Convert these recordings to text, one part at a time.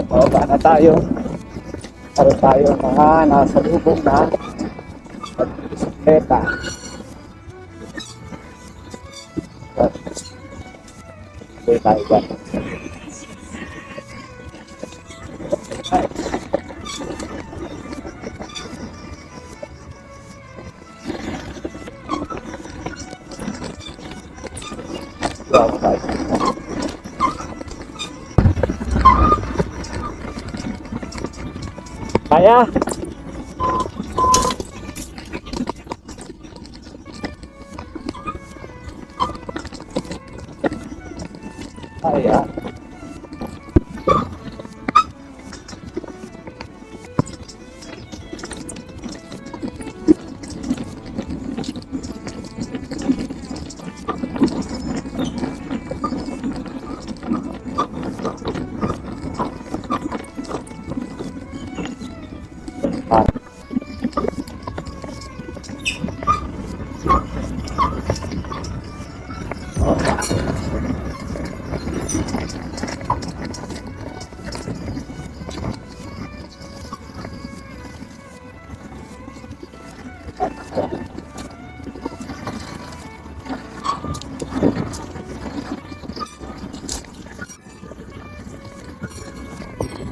Baba na tayo. Para tayo mga nasa lubong na bisikleta. Okay tayo dyan. Kaya? Kaya?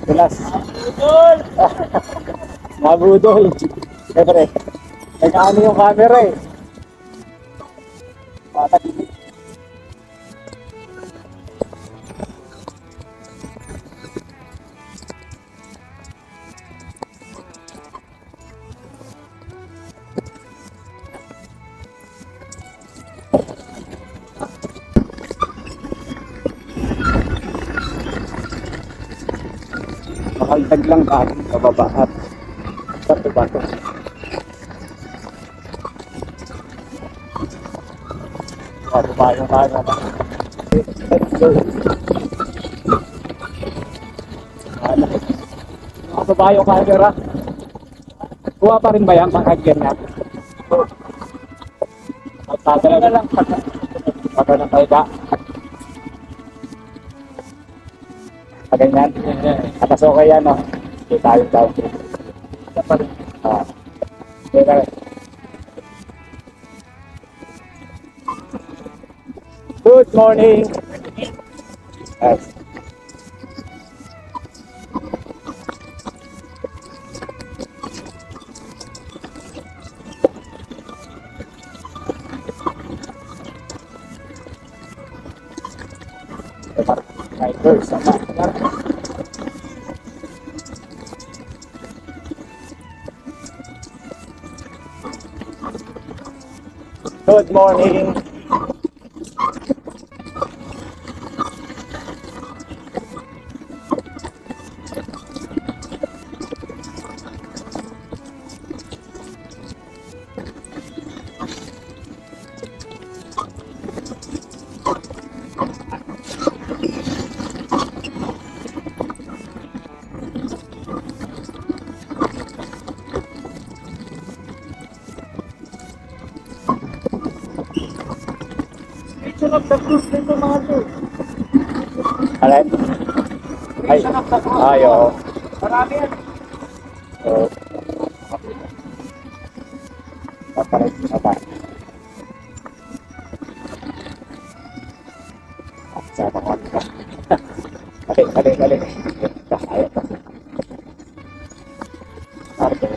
Pilas. Mabudol! Mabudol. Siyempre, nag-ano yung camera eh. Matagilid. Makaldag lang tayo sa baba at bato-bato. Bato-bato tayo. Let's go. Bato-bato camera. Kuha pa rin ba yan? Makagyan natin. Tagal na lang. Tagal na tayo ba? Ganyan. Atas okay yan, no? Okay, tayo. Okay. Good morning. Yes. Good morning. Alright. Ay, oo. Marami yan. Oo. Papalit na ba? Sama ko. Balik. Ayaw pa. Arte.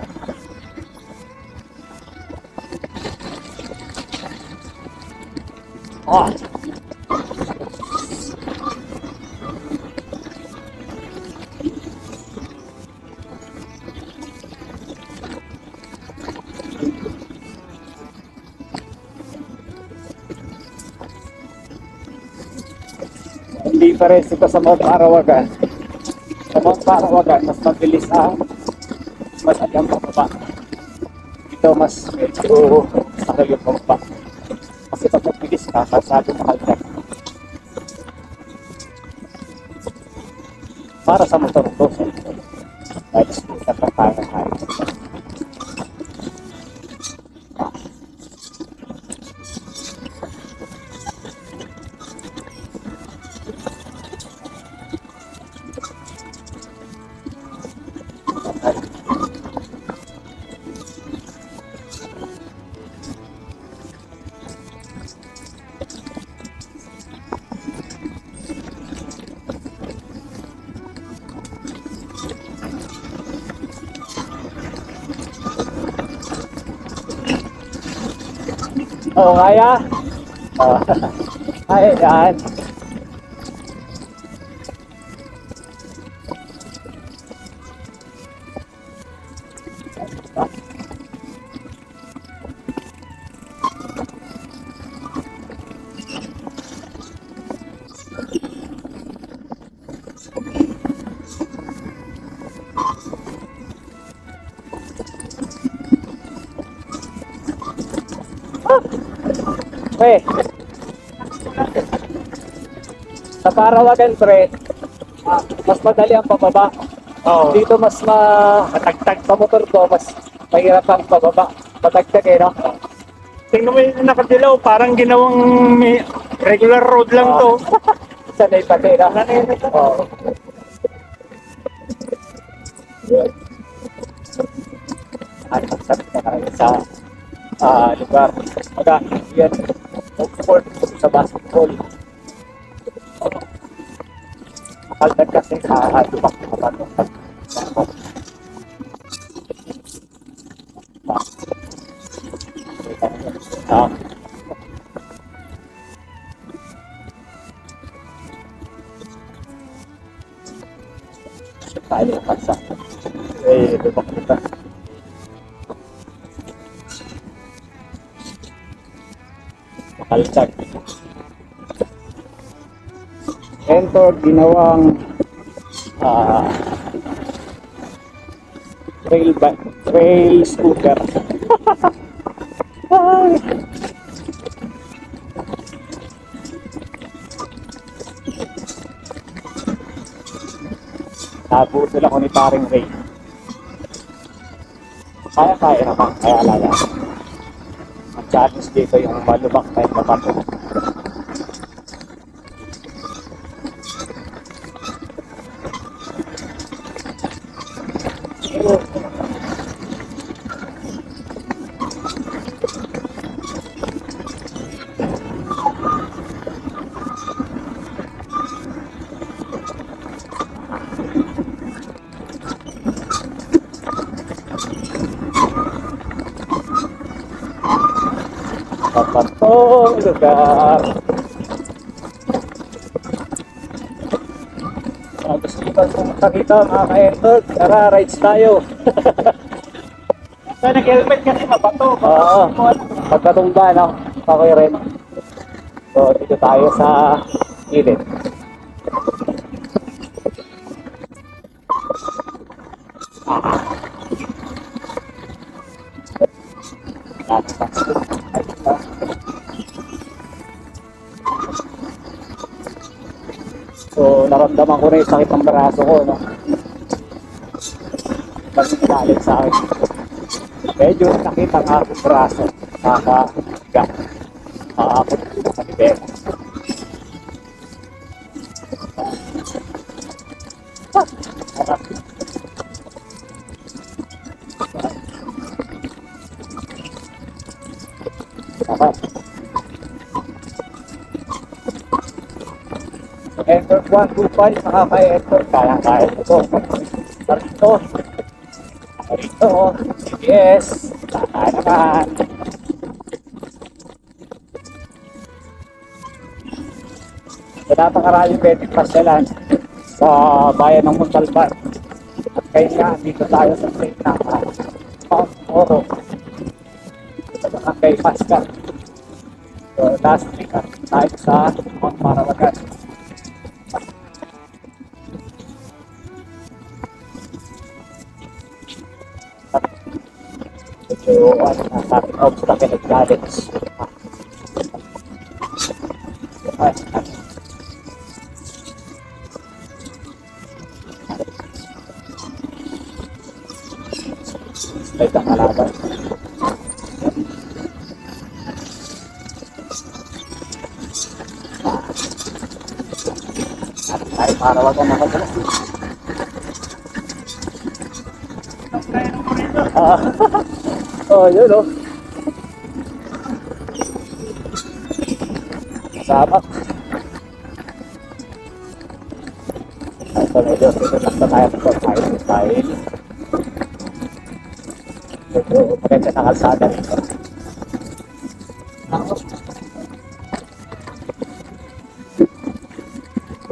Ah! Hindi pares ito sa Mount Arawagan. Sa Mount Arawagan, mas mabilis mas alam pababa. Ito mas medyo sakal yung pababa. Kasi pag mabilis ka, kasado mahal ka. Para sa motor ko, dahil sa pagkakas tayo. Oo, kaya? Oh. Ay, yan. Pre, sa Parawagan, pre, mas madali ang pababa. Oo. Dito mas matagtag sa motor ko, mas mahirap ang pababa. Matagtag eh, no? Tingnan mo yung nakadilaw, parang ginawang regular road lang to. Sanay pati, no? Oo. Yun. Ay, magsabit na tayo sa lugar. Maga, yan. Court sa basketball. Kaldag kasi sa lubak na batong tayo pagsa. Lubak kita. Makalsag. Enter ginawang trail scooter. Ay. Nabudol ako ni paring Ray. Kaya naman, kaya alaga. Ang challenge dito yung malubak na yung babato. Papatong lugar. Gusto ko kung makakita mga ka-enter, tara, rides tayo. Sa nag-helmet kasi mabato. Oo, pagkatumba, no? Pakoy rin. So, dito tayo sa gilid. So, naramdaman ko na yung sakit ng braso ko, no? Pag-galit sa akin. Medyo sakit ang aking braso. Nakakaga. Nakakapot sa libero. Enter 125, nakaka-enter, kaya-kaya ito. Marito. Marito. Yes. Kaya naman. So, napakaraming pwedeng pasyalan sa bayan ng Montalban. At kaya dito tayo sa state ng Mount Oro. Sa Barangay Pascal. So, last week tayo sa Mount Parawagan. So, ano na sa ating obstacle at challenge. Ay, kalaban. Ay, Parawagan na madalas. Oh, yun oh. Sabat. So, medyo ito tayo sa style. Medyo maganda na kalsada nito.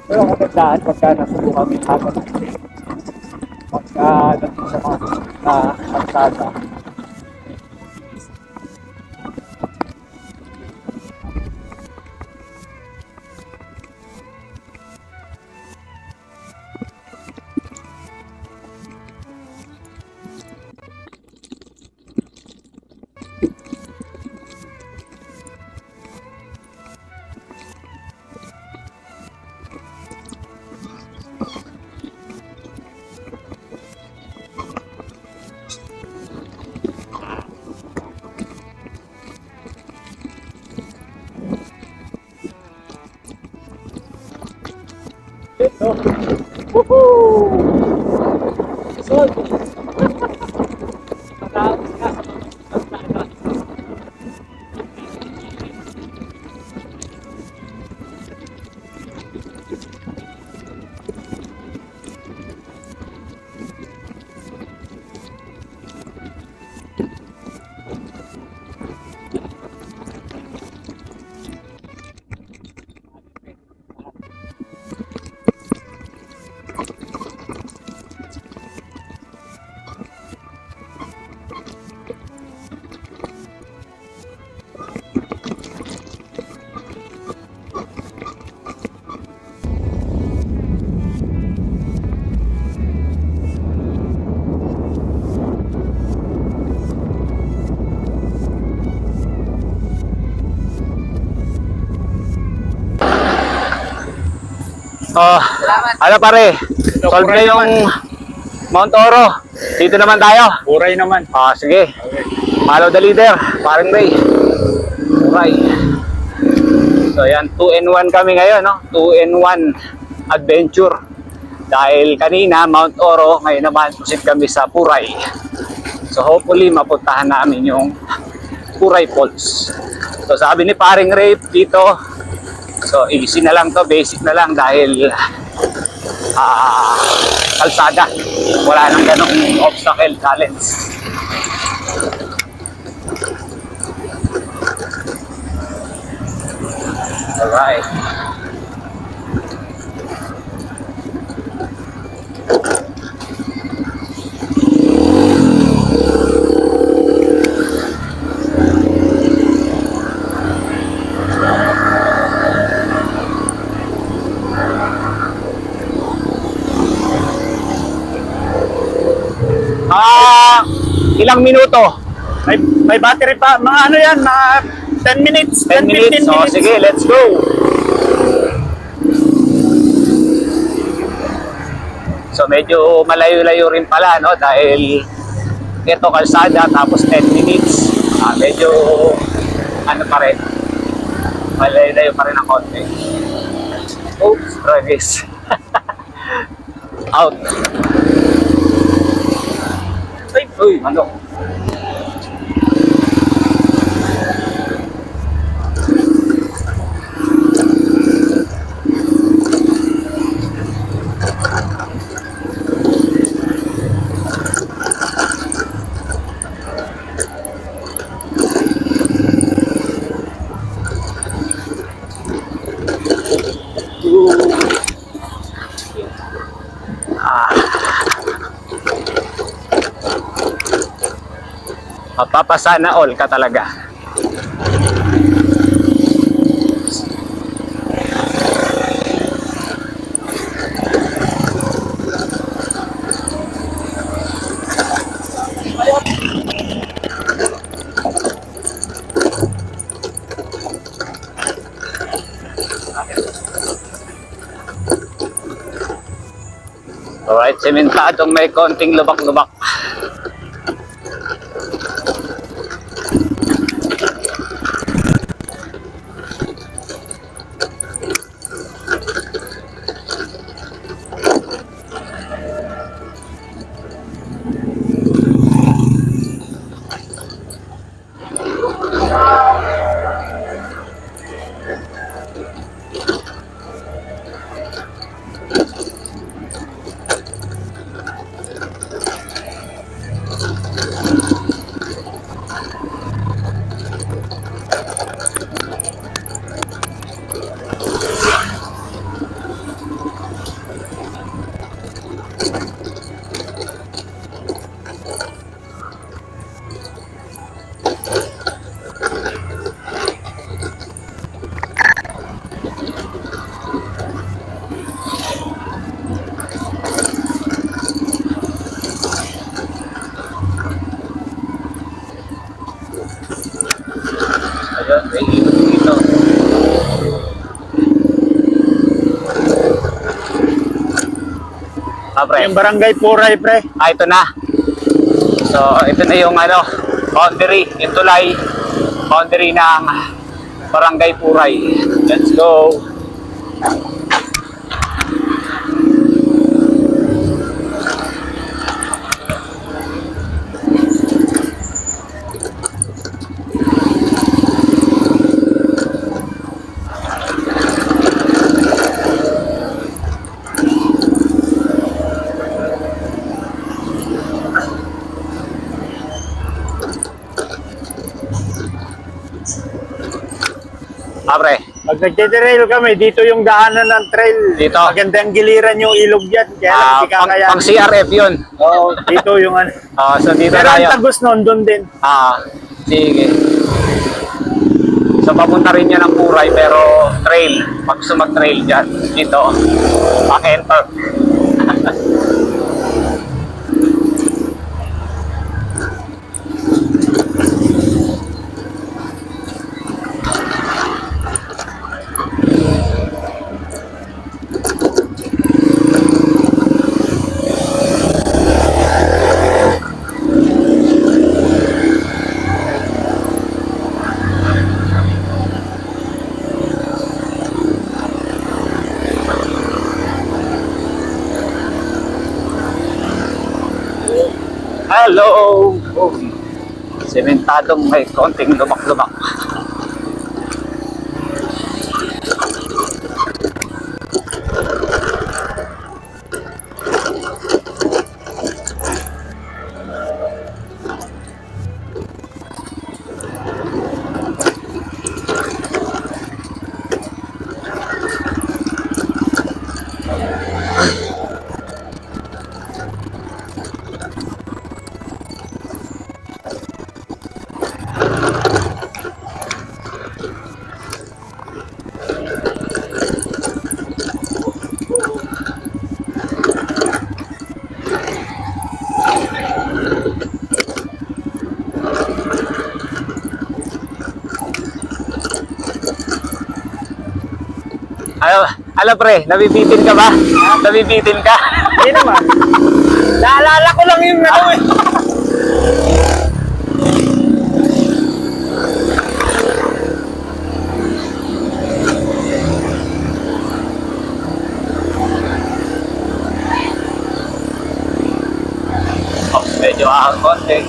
Pero magandaan pagka nasubukan yung hagot natin. Pagka dating sa mga kalsada. Ito. Woohoo! Sol! Matapos na. Oh, ano pare? Solve na yung Mount Oro. Dito naman tayo. Puray naman. Ah, sige. Follow the leader, parang Ray. Right. So yan, 2-in-1 kami ngayon, no? 2-in-1 adventure. Dahil kanina, Mount Oro, ngayon naman, pusit kami sa Puray. So hopefully, mapuntahan namin yung Puray Falls. So sabi ni paring Ray dito, so easy na lang to, basic na lang dahil kalsada. Wala nang ganong obstacle challenge. Alright. Ilang minuto? May battery pa. Mga ano yan, mga 10 minutes. 10 minutes? 15 So, minutes. sige, let's go! So, medyo malayo-layo rin pala, no? Dahil ito kalsada, tapos 10 minutes. Medyo, ano pa rin, malayo-layo pa rin ang konti. Oops, ragis. Out. Ay, uy, ano? Mapapasana all ka talaga. Alright, sementadong may konting lubak-lubak. pre. Yung barangay Puray, pre. Ito na. So, ito na yung ano, boundary, yung tulay, boundary ng Barangay Puray. Let's go. Pre. Pag nagtitrail kami, dito yung daanan ng trail. Dito. Magandang giliran yung ilog dyan. Kaya lang hindi kakayanin. Pang CRF yun. Oo, dito yung ano. So dito Pero ang tayo. tagos noon, doon din. Sige. So papunta rin yan ng Puray pero trail. Pag gusto mag-trail dyan, dito. Pag-enter. Hello! Oh, sementadong may konting lumak-lumak. Ano pre, nabibitin ka ba? Nabibitin ka? Hindi naman. Naalala ko lang yung ano eh. Medyo konti.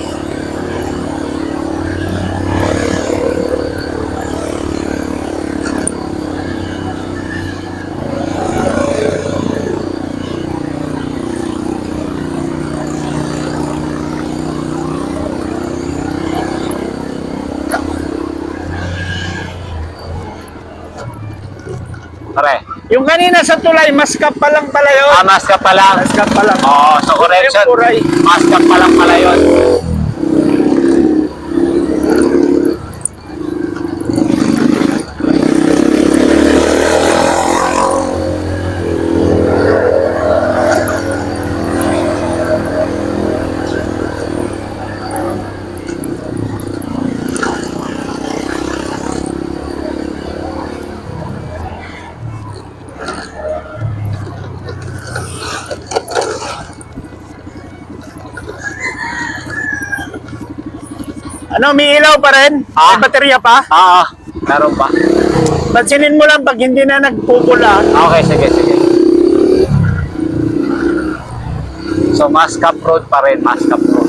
Pare. Yung kanina sa tulay, maskap pa lang pala yun. Maskap pa lang. Maskap pa lang. So correction. Yung Puray. Maskap pa lang pala yun. Ano, may ilaw pa rin? May baterya pa? Meron pa. Pansinin mo lang pag hindi na nagpupula. Okay, sige. So, Mascap Road pa rin, Mascap Road.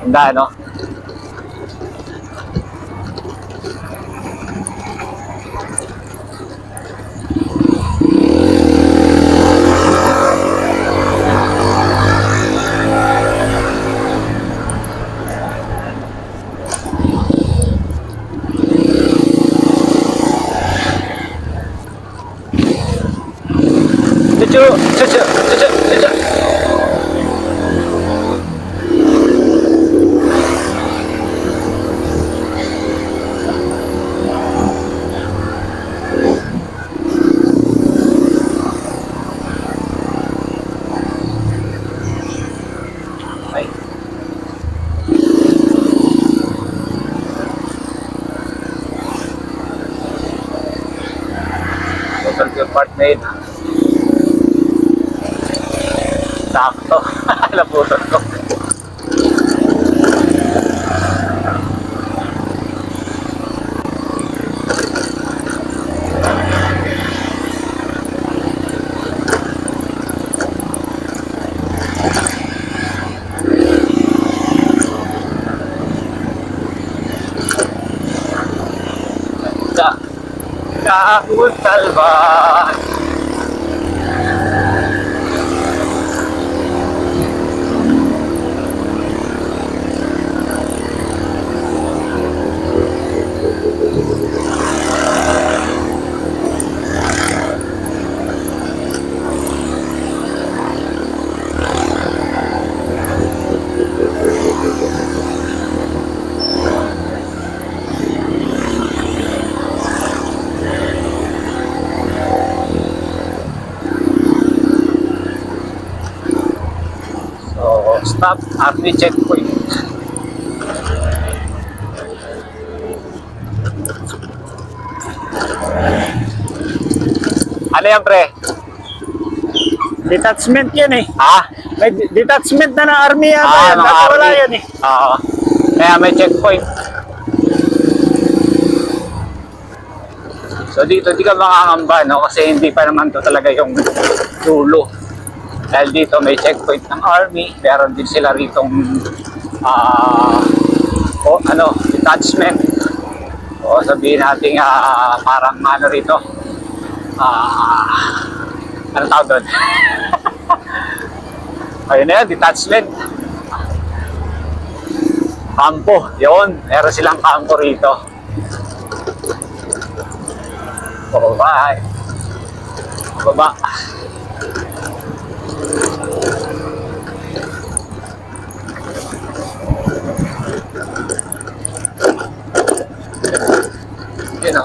Handa, no? Chuchu. Ay. Total good part made. Sakto. Labutan ko. Kahit talban. So, stop at the checkpoint. Ano yan, pre? Detachment yan eh. Ha? May detachment na ng army yata yan. mga Dati wala army. yan eh. Oo. Kaya may checkpoint. So dito di ka makakamba, no? Kasi hindi pa naman to talaga yung dulo. Dahil dito may checkpoint ng army. Meron din sila ritong detachment. O sabihin natin parang ano rito. Ano tawag doon? Ayun na yan, detachment. Kampo, yun. Meron silang kampo rito. Bye. Baba. Yun o.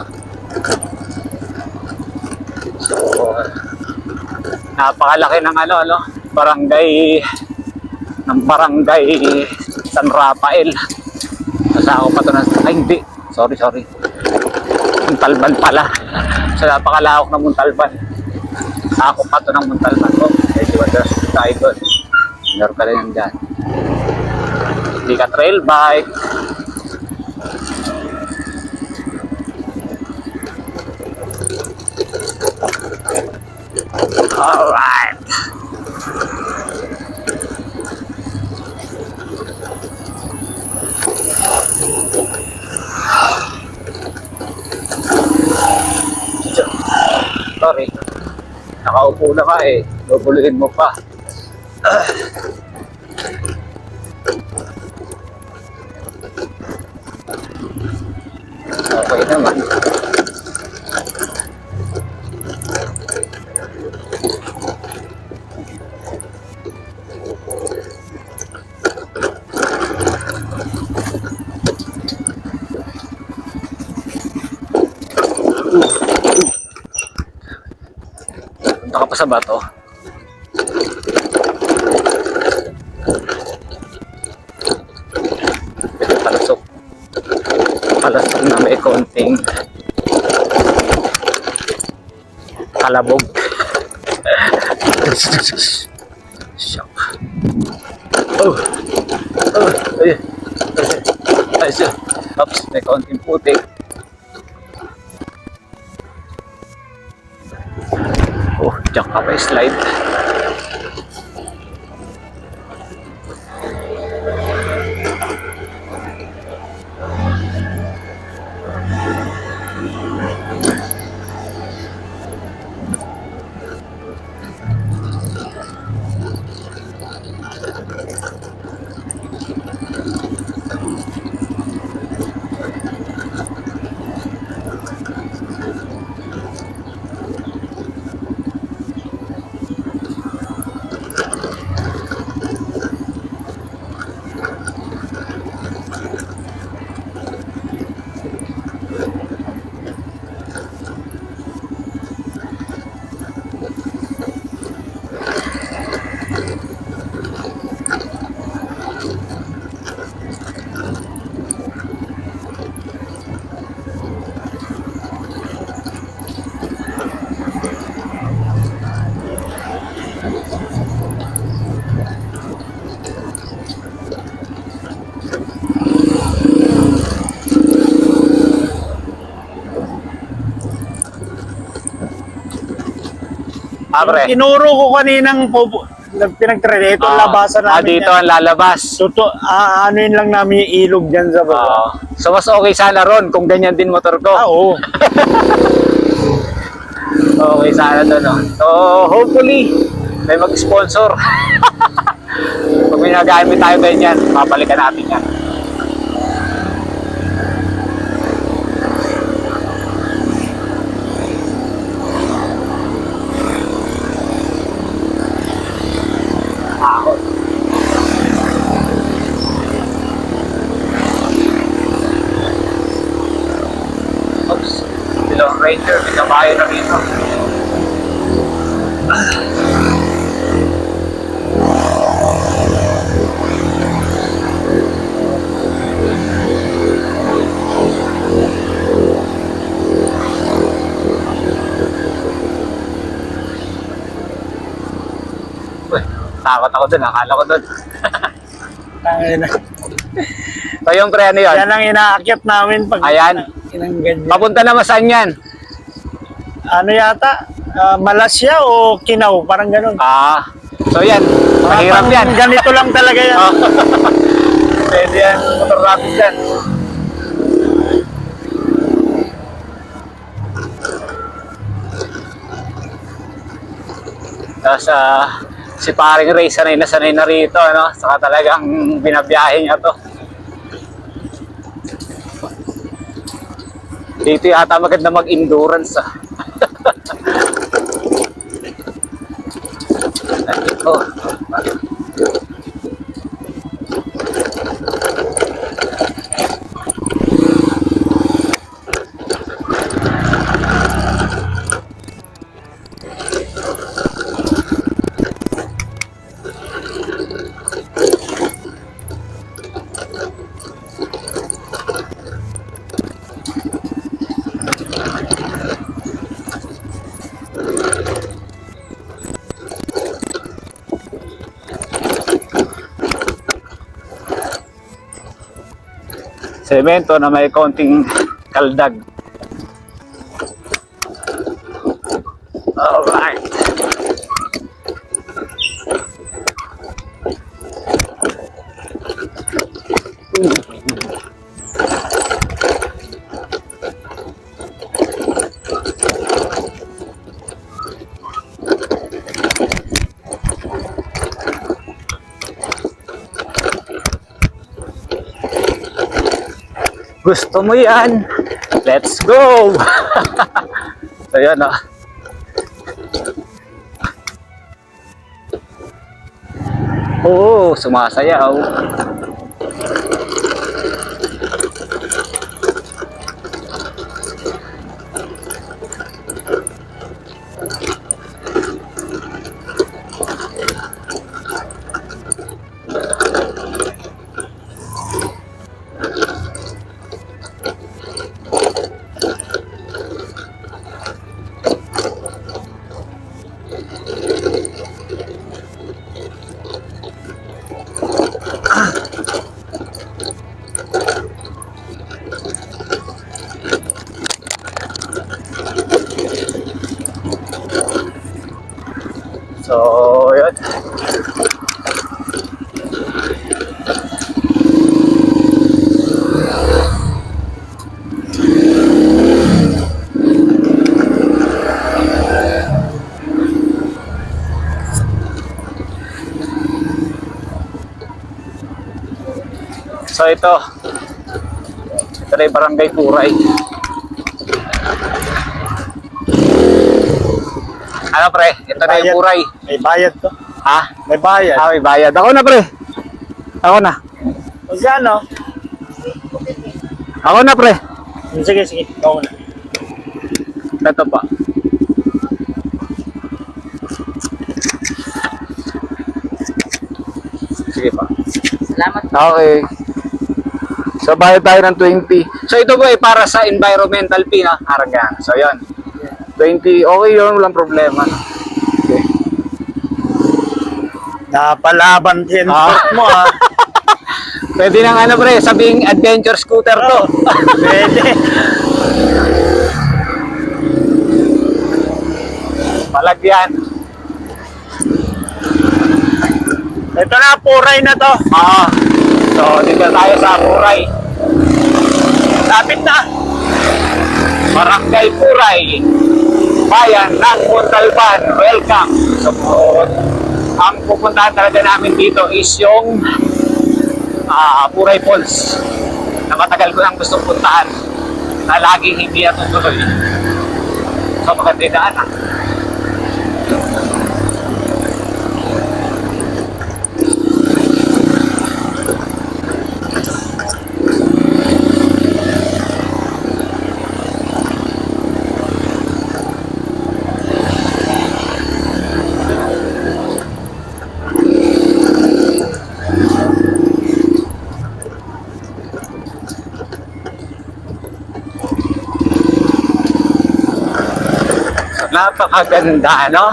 So, napakalaki ng barangay San Rafael. Nasa ako pa ito na, ay hindi, sorry. Muntalban pala. So, napakalawak ng Muntalban. Ako pa ito ng Muntalban ko. Medyo madas tayo doon. Meron ka rin yan dyan. Hindi ka trail bike. Alright. Sorry. Nakaupo na ka eh. Lubuluhin mo pa. Okay naman. Punta ka pa sa bato. Palasok na may konting kalabog. Shock. Ayun. Oops, may konting putik. Diyan ka pa slide. pre. Tinuro ko kaninang pinagtre, ito labasan namin. Dito yan. ang lalabas. Ano yun lang namin yung ilog dyan sa baba. Oo. So mas okay sana ron kung ganyan din motor ko. Oo. Okay sana doon. No? So hopefully may mag-sponsor. Pag may nagamit tayo ganyan, mapalikan natin yan. Oops, Long Ranger, may kabayo na dito. Uy, takot ako dun, akala ko dun. Tangina. So yung pre, ano yun? Yan ang inaakyat namin pag Ayan. inang ganyan. Papunta naman saan yan? Ano yata? Malasya o Kinaw? Parang ganun. So yan, mahirap yan. Ganito lang talaga yan. Pwede yan, motor rapid yan. Tapos si paring Ray sanay na rito, no? Saka talagang binabiyahe niya to. Dito yata maganda mag-endurance Ito. Semento na may konting kaldag. Alright. Gusto mo yan? Let's go! So yan Oo, sumasayaw. So, yun. So, ito na yung Barangay Puray. Ano pre? Ito na yung Puray. May bayad to. Ha? May bayad. May bayad. Ako na pre. Ako na. O ano? Ako na pre. Sige, sige. Ikaw na. Ito pa. Sige pa. Salamat. Okay. So bayad tayo ng 20. So ito po ay para sa environmental fee na Haragan. So yan. 20. Okay yun. Walang problema. Okay. Napalaban din mo Pwede nang ano pre, sabing adventure scooter to. Pwede. Palagyan. Ito na, Puray na to. So, dito tayo sa Puray. Lapit na. Barangay Puray. Bayan ng Montalban. Welcome. So, ang pupuntahan talaga namin dito is yung Puray Falls. Na matagal ko nang gusto puntahan na laging hindi natutuloy. So, maganda yung daan Napakaganda, no?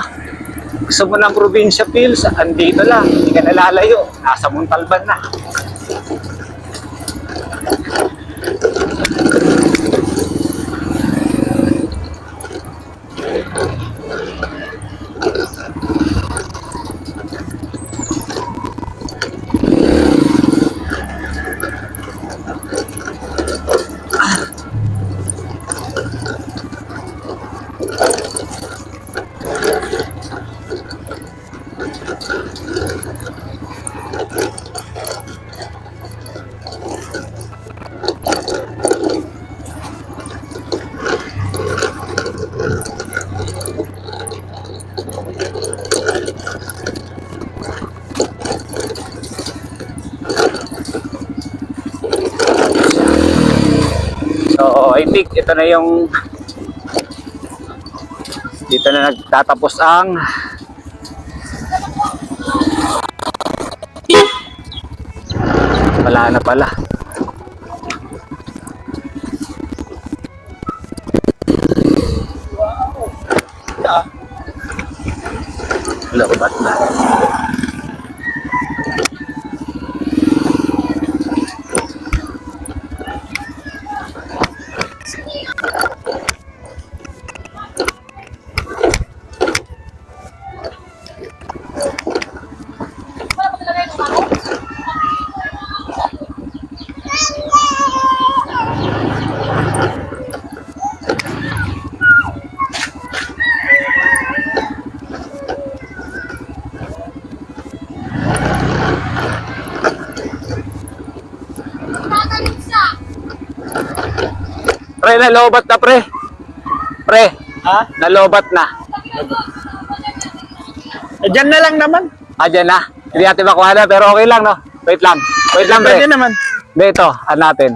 Gusto mo ng probinsya feels, andito lang, hindi ka nalalayo, nasa Montalban na. So, I think ito na yung dito na nagtatapos ang wala na pala. Lobat na. Pre, nalobat na pre. Pre, Ha? nalobat na. Diyan na lang naman. Dyan na. Hindi natin makuha na, pero okay lang, no? Wait lang. Wait lang, pre. Pwede naman. Hindi, ito. Natin.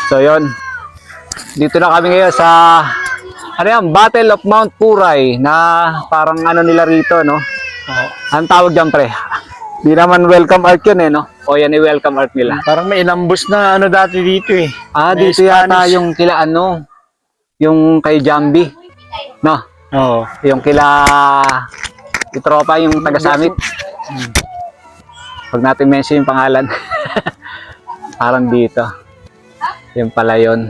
So, yun. Dito na kami ngayon sa, ano yan, Battle of Mount Puray, na parang ano nila rito, no? Oo. Ang tawag dyan, pre. Di naman welcome art yun, eh, no? O, yan yung welcome art nila. Parang may inambus na ano dati dito eh. May Dito yata Spanish. yung kila, ano, yung kay Jambi. No? Oo. Yung kila itropa yung taga-summit. Huwag natin mention yung pangalan. Parang dito. Yung pala yun.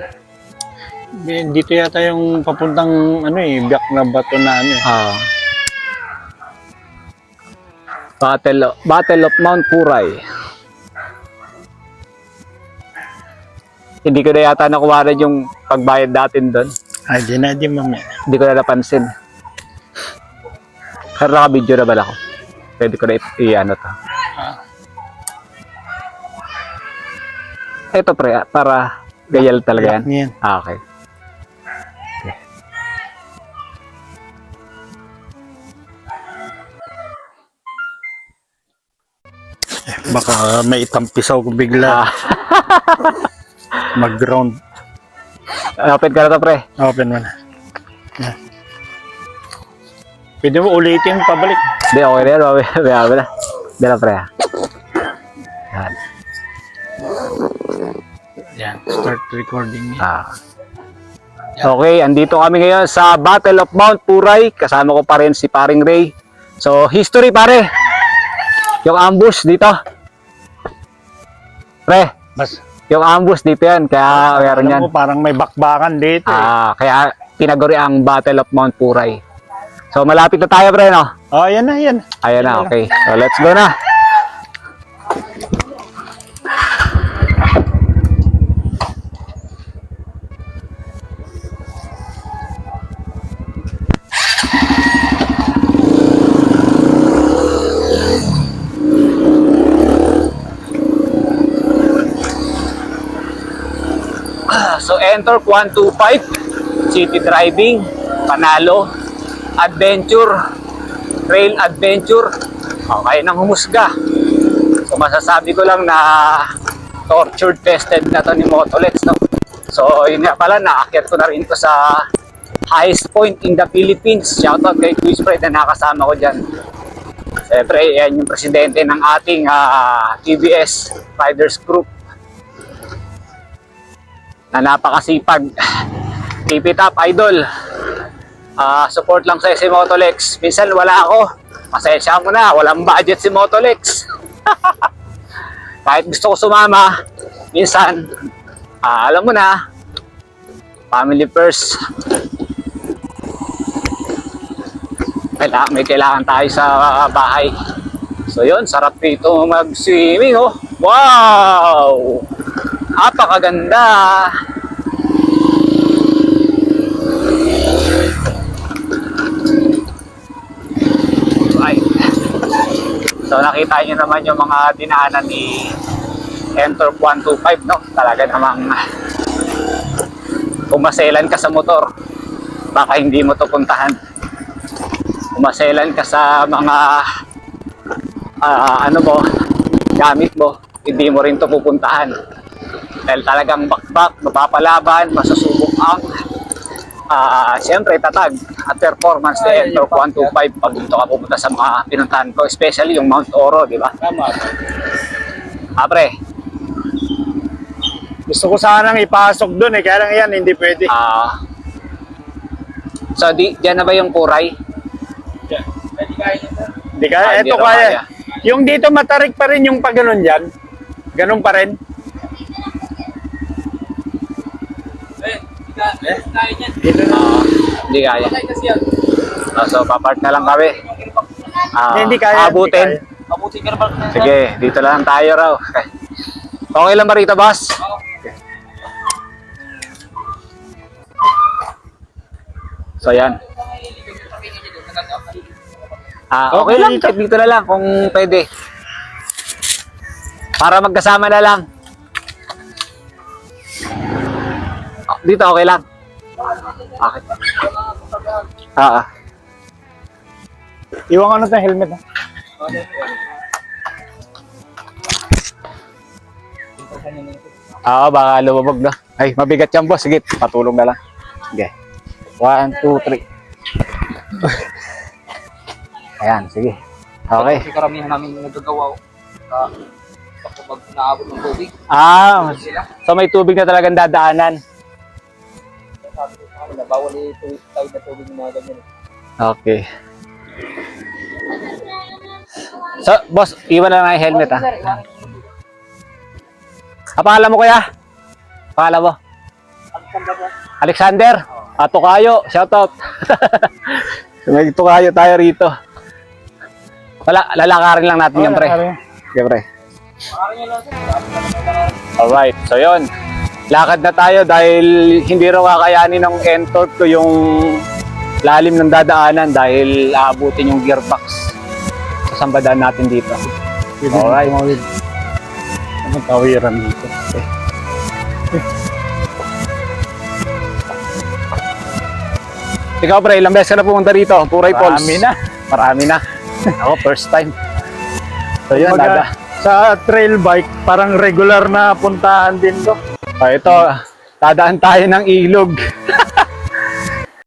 Dito yata yung papuntang ano eh, biyak na bato na ano eh. Battle of Mount Puray. Hindi ko na yata nakuha rin yung pagbayad natin doon. Ay, di na, di mamaya. Hindi ko na napansin. Pero naka-video na ba ako? Pwede ko na i-ano to. Ito pre, para gayal talaga yan. Yan. Okay. Baka may itampisaw ko bigla. Mag-ground. Open ka na to pre. Open mo na. Yan. Pwede mo ulitin pabalik. Hindi, okay na yan. Mamaya na. Dala pre. Yan. Yan, start recording. Okay, andito kami ngayon sa Battle of Mount Puray. Kasama ko pa rin si Paring Ray. So, history pare. Yung ambush dito. Pre, Bas, yung ambush dito yan. Kaya meron alam yan. mo, parang may bakbakan dito eh. Kaya tinaguri ang Battle of Mount Puray. So malapit na tayo pre, no? Oh, yan na, yan. Ayan na, okay. So let's go na. So enter 125, city driving, panalo, adventure, trail adventure. Okay nang humusga. So masasabi ko lang na tortured tested na to ni Motolex, no? So yun nga pala, naakyat ko na rin to sa highest point in the Philippines. Shoutout kay Quiz Fred na nakasama ko dyan. Siyempre, yan yung presidente ng ating TBS Riders Group na napakasipag. Keep it up, idol. Support lang sa si Motolex. Minsan wala ako. Pasensya mo na, walang budget si Motolex. Kahit gusto ko sumama, minsan, alam mo na, family first. May kailangan tayo sa bahay. So yun, sarap dito mag-swimming, oh. Wow! Napakaganda! Right. So nakita nyo naman yung mga dinaanan ni Enter 125, no? Talaga namang kung maselan ka sa motor, baka hindi mo to puntahan. Kung maselan ka sa mga gamit mo, hindi mo rin to pupuntahan. Dahil talagang bakbak, mapapalaban, masusubok ang siyempre tatag at performance ni Enter 125 pag dito ka pupunta sa mga pinuntahan ko, especially yung Mount Oro, di ba? Tama. Pre, Gusto ko sanang ipasok doon eh, kaya lang yan, hindi pwede. so diyan na ba yung Kuray? Hindi kaya, Hindi eto raw kaya. kaya. Yung dito matarik pa rin yung pag ganun dyan. Ganun pa rin. Dito na. Hindi kaya. So papart na lang kami. Hindi kaya. Abutin. Sige, dito lang tayo raw. Okay lang ba rito, boss? So yan. Okay lang, dito na lang kung pwede. Para magkasama na lang. Dito okay lang. Okay. Iwan ko na tayong helmet. Ha? Baka lumabog na. Ay, mabigat yan, boss. Sige, patulong na lang. Sige. 1, 2, 3. Ayan, sige. Okay. Kasi karamihan namin nagagawa kapag naabot ng tubig. So may tubig na talagang dadaanan. Sabi ko sa kanila, bawal tayo na tubig ng mga ganyan. Okay. So, boss, iwan na lang yung helmet, ha? Pangalan mo, kuya? Pangalan mo? Alexander? Tukayo, shoutout. May tukayo tayo rito. Lalakarin lang natin yan, pre. Okay, pre. Alright, so yun. Lakad na tayo dahil hindi raw kakayanin ng N-Torque ko yung lalim ng dadaanan dahil aabutin yung gearbox sa sambadaan natin dito. Alright. Anong tawiran dito? Ikaw, pre, ilang beses ka na pumunta rito? Puray Falls. Marami na. Marami na. Ako, first time. So yun, Kumbaga, sa trail bike, parang regular na puntahan din to. ito, dadaan tayo ng ilog.